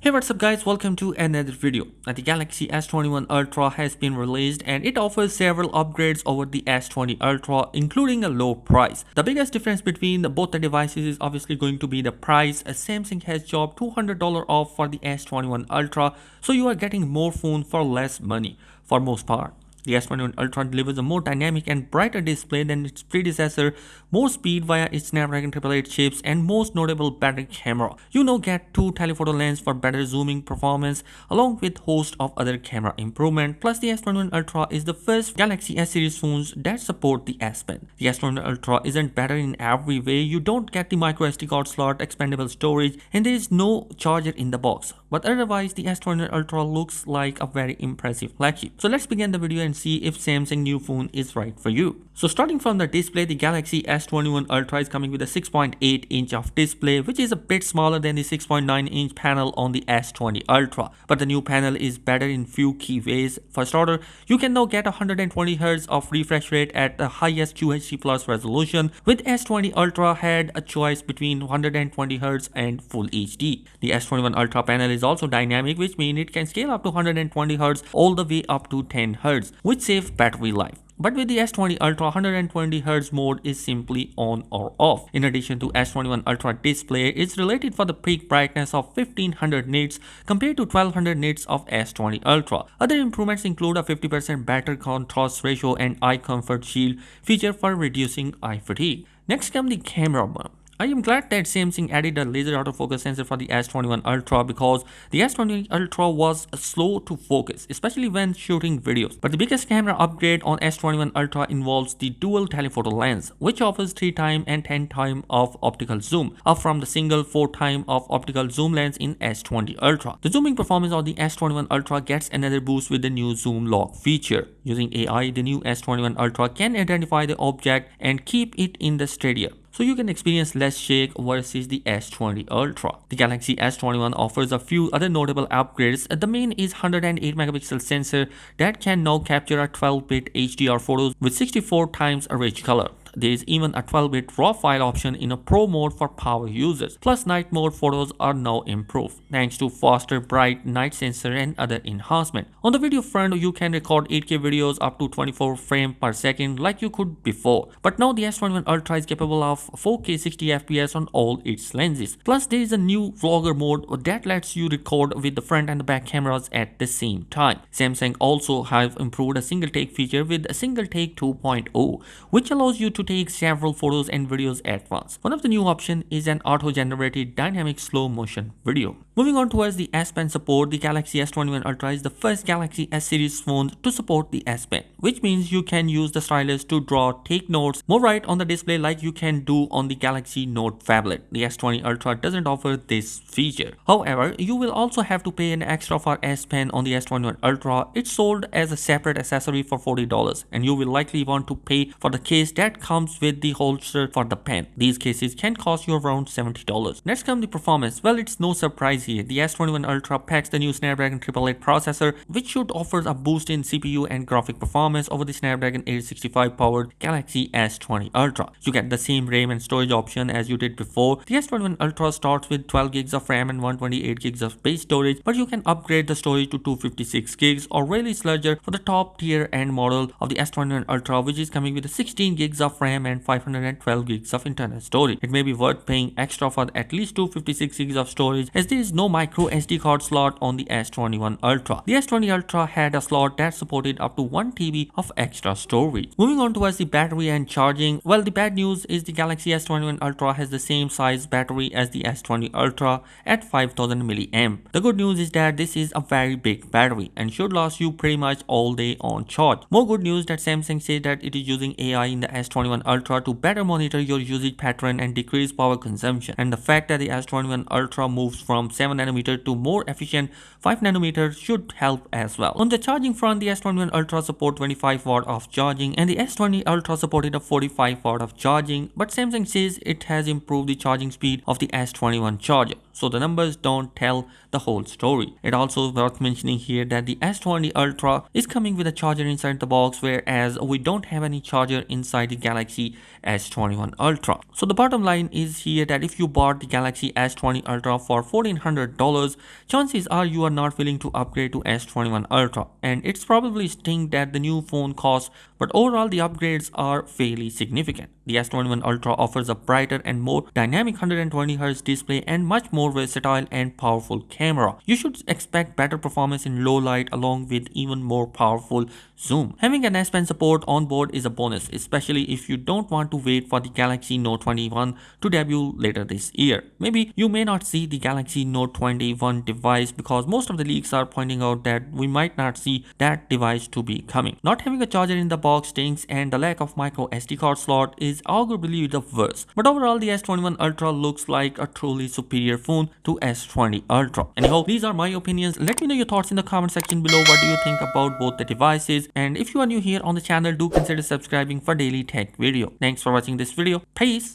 Hey, what's up guys, welcome to another video. The Galaxy S21 Ultra has been released and it offers several upgrades over the S20 Ultra, including a low price. The biggest difference between both the devices is obviously going to be the price. Samsung has dropped $200 off for the S21 Ultra, so you are getting more phone for less money for most part. The S21 Ultra delivers a more dynamic and brighter display than its predecessor, more speed via its Snapdragon 888 chips, and most notable better camera. Get two telephoto lens for better zooming performance along with host of other camera improvement. Plus the S21 Ultra is the first Galaxy S series phones that support the S Pen. The S21 Ultra isn't better in every way. You don't get the micro SD card slot, expandable storage, and there is no charger in the box. But otherwise the S21 Ultra looks like a very impressive flagship. So let's begin the video and see if Samsung new phone is right for you. So starting from the display, the Galaxy S21 Ultra is coming with a 6.8 inch of display, which is a bit smaller than the 6.9 inch panel on the S20 Ultra. But the new panel is better in few key ways. For starter, you can now get 120Hz of refresh rate at the highest QHD plus resolution, with S20 Ultra had a choice between 120Hz and Full HD. The S21 Ultra panel is also dynamic, which means it can scale up to 120Hz all the way up to 10Hz, which saves battery life. But with the S20 Ultra, 120Hz mode is simply on or off. In addition to S21 Ultra display, it's related for the peak brightness of 1500 nits compared to 1200 nits of S20 Ultra. Other improvements include a 50% better contrast ratio and eye comfort shield feature for reducing eye fatigue. Next comes the camera bump. I am glad that Samsung added a laser autofocus sensor for the S21 Ultra because the S20 Ultra was slow to focus, especially when shooting videos. But the biggest camera upgrade on S21 Ultra involves the dual telephoto lens, which offers 3x and 10x of optical zoom, up from the single 4x of optical zoom lens in S20 Ultra. The zooming performance of the S21 Ultra gets another boost with the new zoom lock feature. Using AI, the new S21 Ultra can identify the object and keep it in the steadier, so you can experience less shake versus the S20 Ultra. The Galaxy S21 offers a few other notable upgrades. The main is 108 megapixel sensor that can now capture a 12-bit HDR photos with 64x a rich color. There is even a 12-bit RAW file option in a Pro mode for power users. Plus night mode photos are now improved thanks to faster bright night sensor and other enhancement. On the video front, you can record 8K videos up to 24 frames per second like you could before. But now the S21 Ultra is capable of 4K 60 FPS on all its lenses. Plus there is a new vlogger mode that lets you record with the front and the back cameras at the same time. Samsung also have improved a single take feature with a single take 2.0, which allows you to take several photos and videos at once. One of the new options is an auto-generated dynamic slow motion video. Moving on towards the S Pen support, the Galaxy S21 Ultra is the first Galaxy S series phone to support the S Pen, which means you can use the stylus to draw, take notes, more right on the display like you can do on the Galaxy Note phablet. The S20 Ultra doesn't offer this feature. However, you will also have to pay an extra for S Pen on the S21 Ultra. It's sold as a separate accessory for $40, and you will likely want to pay for the case that comes with the holster for the pen. These cases can cost you around $70. Next comes the performance. Well, it's no surprise here. The S21 Ultra packs the new Snapdragon 888 processor, which should offer a boost in CPU and graphic performance over the Snapdragon 865 powered Galaxy S20 Ultra. You get the same RAM and storage option as you did before. The S21 Ultra starts with 12 gigs of RAM and 128 gigs of base storage, but you can upgrade the storage to 256 gigs or really larger for the top tier end model of the S21 Ultra, which is coming with 16 gigs of RAM and 512 gigs of internal storage. It may be worth paying extra for at least 256 gigs of storage, as there is no micro SD card slot on the S21 Ultra. The S20 Ultra had a slot that supported up to 1 TB of extra storage. Moving on towards the battery and charging, well, the bad news is the Galaxy S21 Ultra has the same size battery as the S20 Ultra at 5000 mAh. The good news is that this is a very big battery and should last you pretty much all day on charge. More good news that Samsung says that it is using AI in the S21 Ultra to better monitor your usage pattern and decrease power consumption, and the fact that the S21 Ultra moves from 7nm to more efficient 5nm should help as well. On the charging front, the S21 Ultra support 25 watt of charging and the S20 Ultra supported a 45 watt of charging, but Samsung says it has improved the charging speed of the S21 charger, so the numbers don't tell the whole story. It also worth mentioning here that the S20 Ultra is coming with a charger inside the box, whereas we don't have any charger inside the Galaxy S21 Ultra. So the bottom line is here that if you bought the Galaxy S20 Ultra for $1400 $500, chances are you are not willing to upgrade to S21 Ultra. And it's probably sting that the new phone costs, but overall the upgrades are fairly significant. The S21 Ultra offers a brighter and more dynamic 120Hz display and much more versatile and powerful camera. You should expect better performance in low light along with even more powerful zoom. Having an S Pen support on board is a bonus, especially if you don't want to wait for the Galaxy Note 21 to debut later this year. Maybe you may not see the Galaxy Note 21 device because most of the leaks are pointing out that we might not see that device to be coming. Not having a charger in the box stinks, and the lack of micro SD card slot is arguably the worst. But overall, the S21 Ultra looks like a truly superior phone to S20 Ultra. Anyhow, these are my opinions. Let me know your thoughts in the comment section below. What do you think about both the devices? And if you are new here on the channel, do consider subscribing for daily tech video. Thanks for watching this video. Peace.